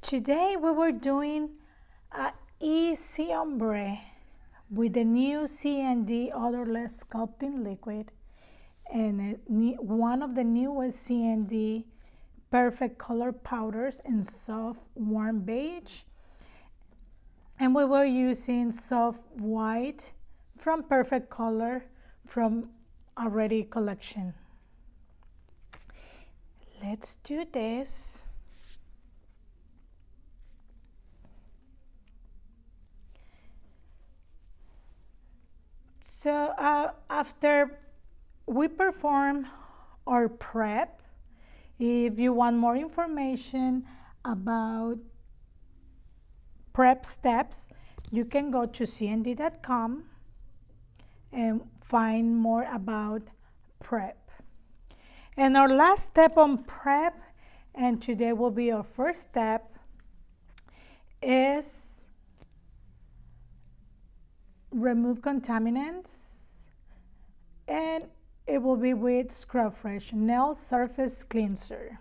Today we were doing a easy ombre with the new CND Oddorless sculpting liquid and one of the newest CND Perfect Color powders in soft warm beige. And we were using soft white from Perfect Color from Already collection. Let's do this. So after we perform our prep, if you want more information about prep steps, you can go to cnd.com and find more about prep. And our last step on prep, and today will be our first step, is remove contaminants, and it will be with Scrub Fresh Nail Surface Cleanser.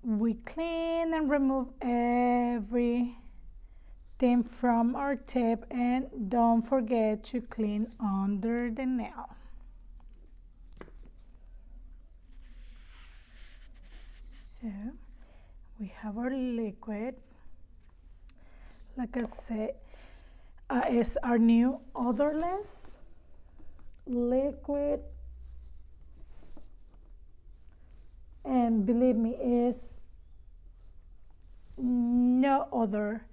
We clean and remove everything from our tip, and don't forget to clean under the nail. So we have our liquid. Like I said, is our new odorless liquid, and believe me, is no odor.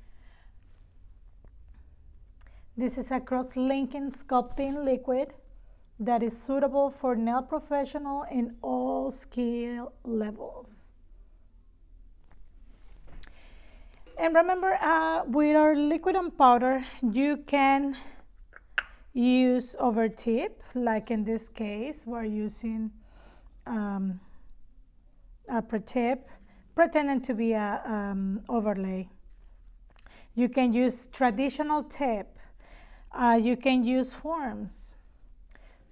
This is a cross-linking sculpting liquid that is suitable for nail professional in all skill levels. And remember, with our liquid and powder, you can use over tip, like in this case, we're using a tip pretending to be a overlay. You can use traditional tip. You can use forms.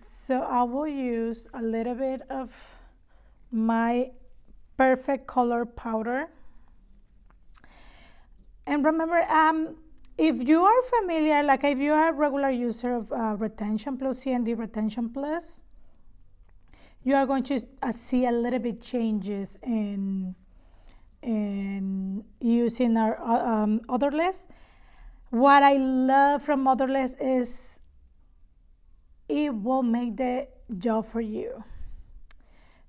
So I will use a little bit of my Perfect Color powder. And remember, if you are familiar, like if you are a regular user of Retention Plus, CND Retention Plus, you are going to see a little bit changes in using our Odorless. What I love from Odorless is it will make the job for you.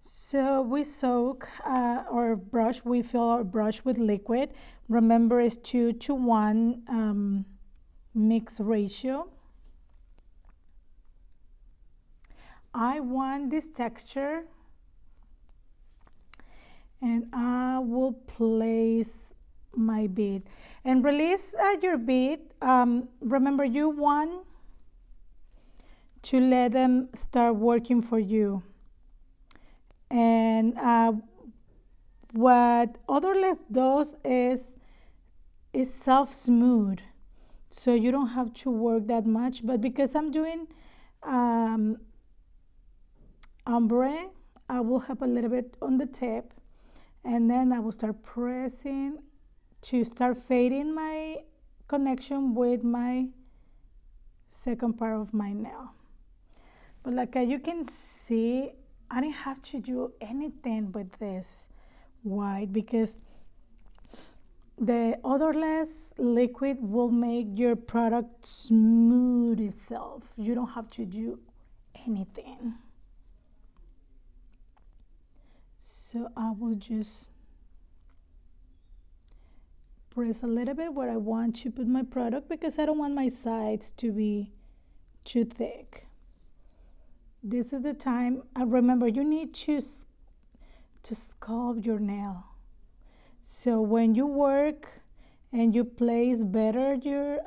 So we soak our brush, we fill our brush with liquid. Remember, it's 2-to-1 mix ratio. I want this texture, and I will place my bead. And release your bead. Remember, you want to let them start working for you. And what Odorless does is soft smooth, so you don't have to work that much. But because I'm doing ombre, I will have a little bit on the tip, and then I will start pressing to start fading my connection with my second part of my nail. But like you can see, I didn't have to do anything with this white, because the odorless liquid will make your product smooth itself. You don't have to do anything. So I will just press a little bit where I want to put my product, because I don't want my sides to be too thick. This is the time. Remember, you need to sculpt your nail. So when you work and you place better your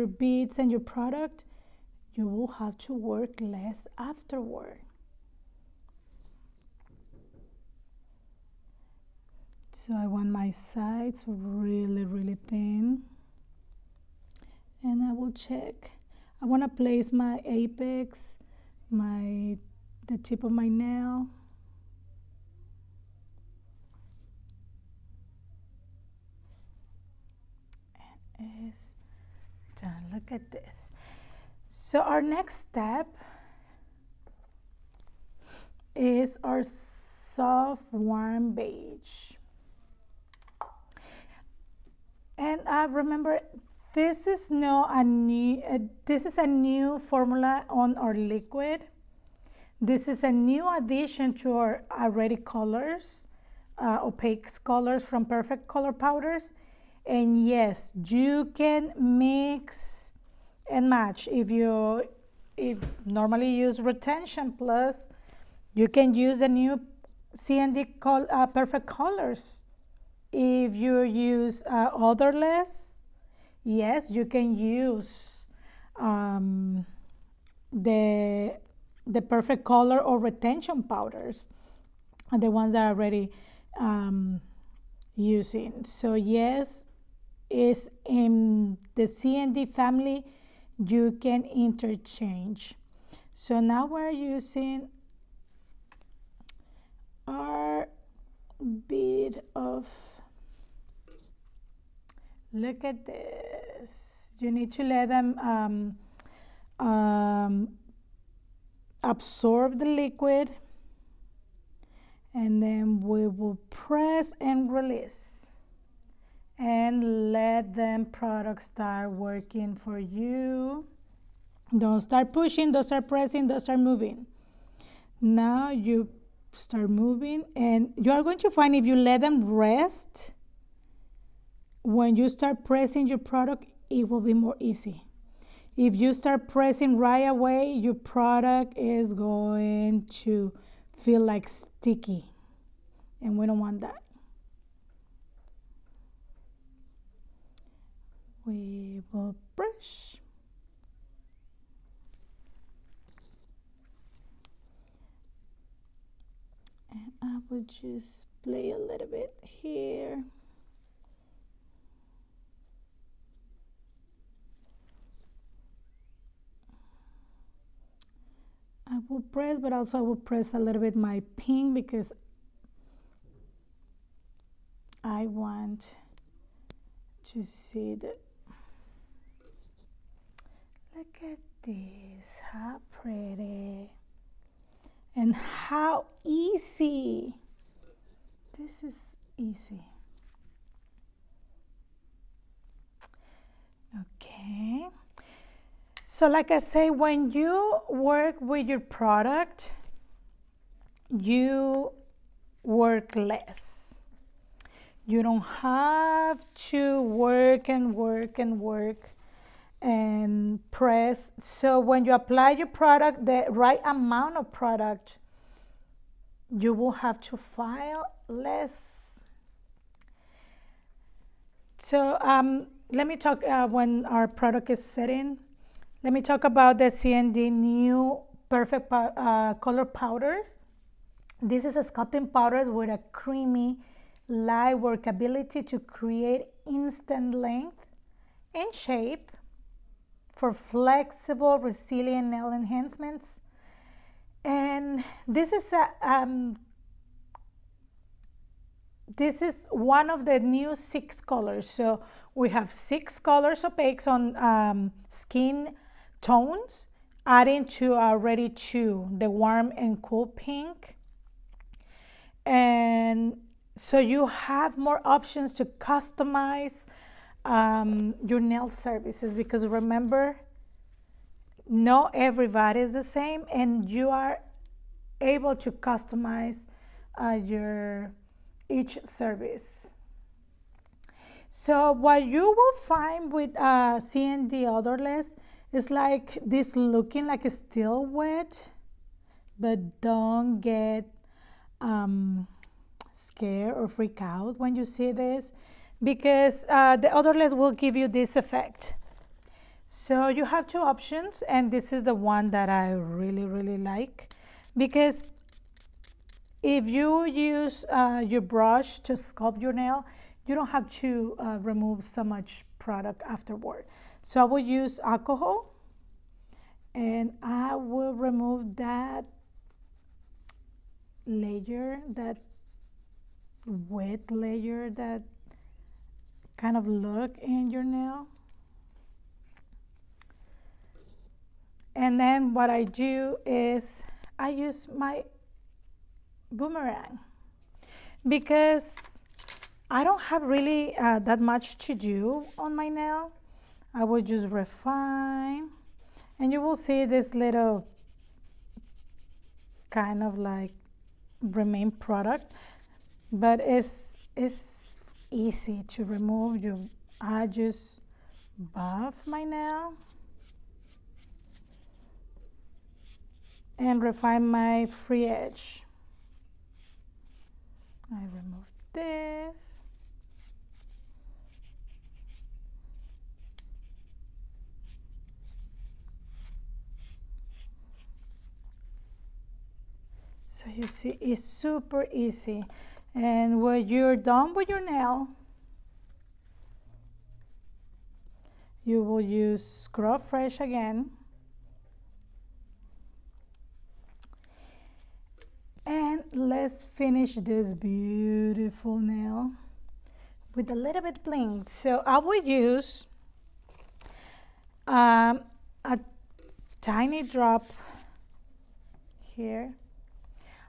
beads and your product, you will have to work less afterward. So I want my sides really, really thin, and I will check. I want to place my apex, the tip of my nail, done. Look at this. So our next step is our soft warm beige. And remember, this is a new formula on our liquid. This is a new addition to our already colors, opaque colors from Perfect Color powders. And yes, you can mix and match. If normally use Retention Plus, you can use a new CND Perfect Colors. If you use Odorless, yes, you can use the Perfect Color or Retention powders, the ones that are already using. So yes, is in the CND family, you can interchange. So now we're using our bit of, look at this. You need to let them absorb the liquid, and then we will press and release and let them products start working for you. Don't start pushing, don't start pressing, don't start moving. Now you start moving, and you are going to find if you let them rest, when you start pressing your product, it will be more easy. If you start pressing right away, your product is going to feel like sticky, and we don't want that. We will brush. And I will just play a little bit here. I will press, but also I will press a little bit my pink because I want to see that. Look at this, how pretty and how easy. This is easy. Okay. So like I say, when you work with your product, you work less. You don't have to work and work and work and press. So when you apply your product, the right amount of product, you will have to file less. So let me talk when our product is setting. Let me talk about the CND new Perfect Color powders. This is a sculpting powders with a creamy, light workability to create instant length and shape for flexible, resilient nail enhancements. And this is one of the new 6 colors. So we have 6 colors opaques on skin tones, adding to already 2, the warm and cool pink. And so you have more options to customize your nail services, because remember, not everybody is the same, and you are able to customize each service. So what you will find with CND Oddorless is like this, looking like it's still wet, but don't get scared or freak out when you see this, because the Oddorless will give you this effect. So you have 2 options, and this is the one that I really like, because if you use your brush to sculpt your nail, you don't have to remove so much product afterward. So I will use alcohol, and I will remove that layer, that wet layer, that kind of look in your nail. And then what I do is I use my boomerang because I don't have really that much to do on my nail. I will just refine, and you will see this little kind of like remain product, but it's easy to remove. I just buff my nail and refine my free edge. I remove this. So you see, it's super easy. And when you're done with your nail, you will use Scrub Fresh again. And let's finish this beautiful nail with a little bit bling. So I will use a tiny drop here.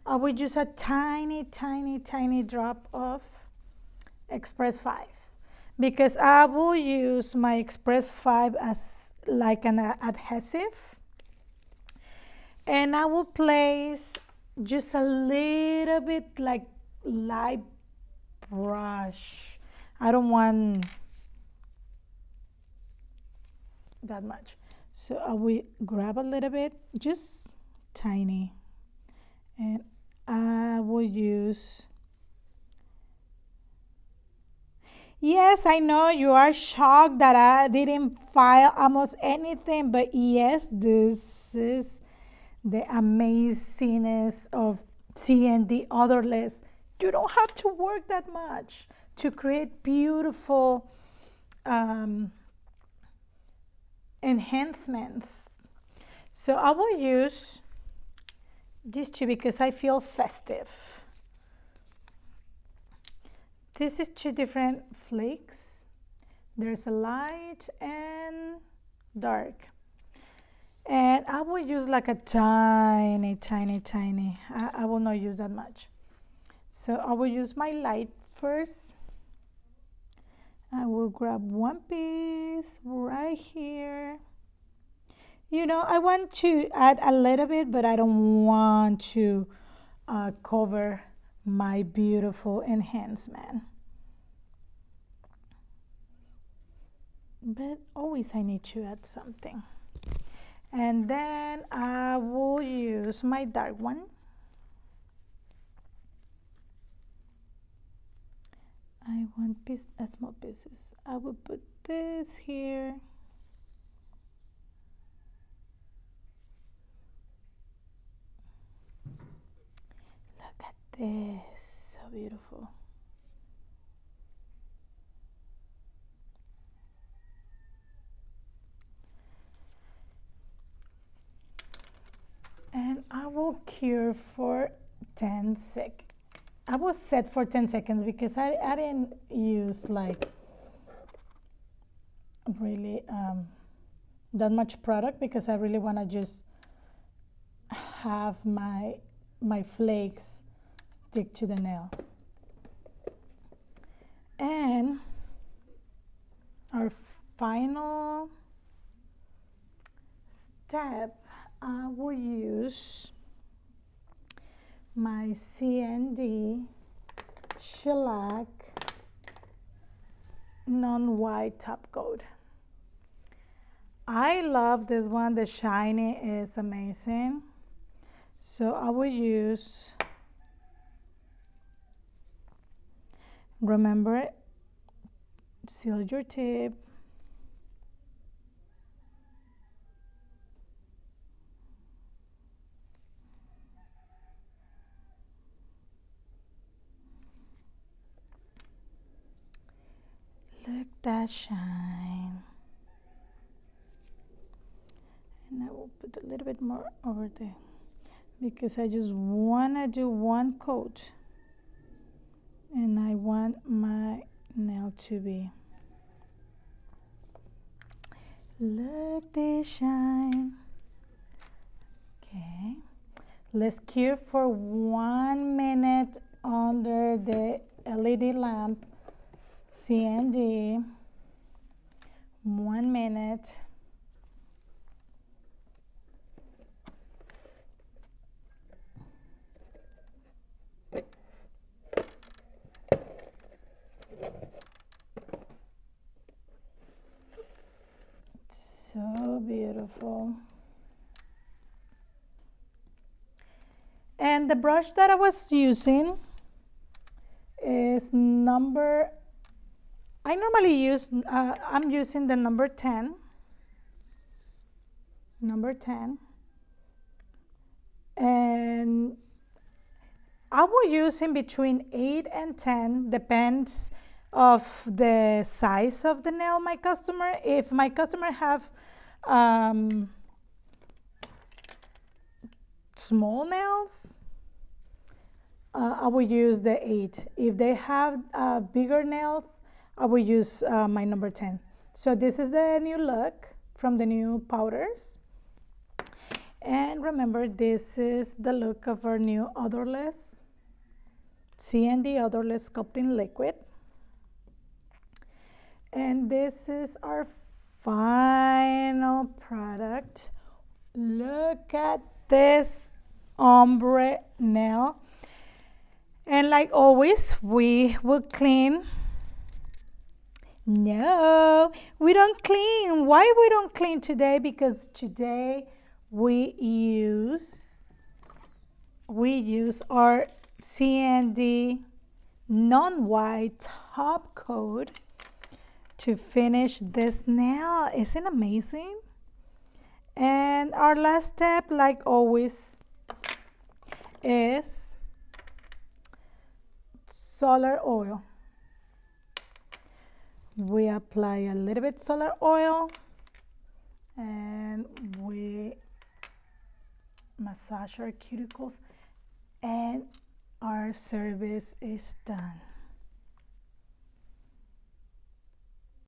I will use a tiny, tiny, tiny drop of Express 5 because I will use my Express 5 as like an adhesive, and I will place just a little bit like light brush. I don't want that much, so I will grab a little bit, just tiny, and I will use. Yes, I know you are shocked that I didn't file almost anything, but yes, this is the amazingness of CND Oddorless. You don't have to work that much to create beautiful enhancements. So I will use these two because I feel festive. This is two different flakes. There's a light and dark. And I will use like a tiny, tiny, tiny. I will not use that much. So I will use my light first. I will grab one piece right here. You know, I want to add a little bit, but I don't want to cover my beautiful enhancement. But always I need to add something. And then I will use my dark one. I want small pieces. I will put this here. Look at this, so beautiful. And I will cure for 10 seconds. I will set for 10 seconds because I didn't use like really that much product because I really want to just have my flakes stick to the nail. And our final step, I will use my CND Shellac non-white top coat. I love this one. The shiny is amazing. So I will use, remember, seal your tip. Look that shine. And I will put a little bit more over there because I just want to do one coat and I want my nail to be. Look this shine. Okay, let's cure for 1 minute under the LED lamp. CND, 1 minute. So beautiful. And the brush that I was using is I normally use, I'm using the number 10. And I will use in between 8 and 10, depends of the size of the nail my customer. If my customer have small nails, I will use the 8. If they have bigger nails, I will use my number 10. So this is the new look from the new powders. And remember, this is the look of our new Oddorless, CND Oddorless Sculpting Liquid. And this is our final product. Look at this ombre nail. And like always, we will clean. No, we don't clean. Why we don't clean today? Because today we use our CND non-white top coat to finish this nail. Isn't it amazing? And our last step, like always, is solar oil. We apply a little bit solar oil and we massage our cuticles, and our service is done.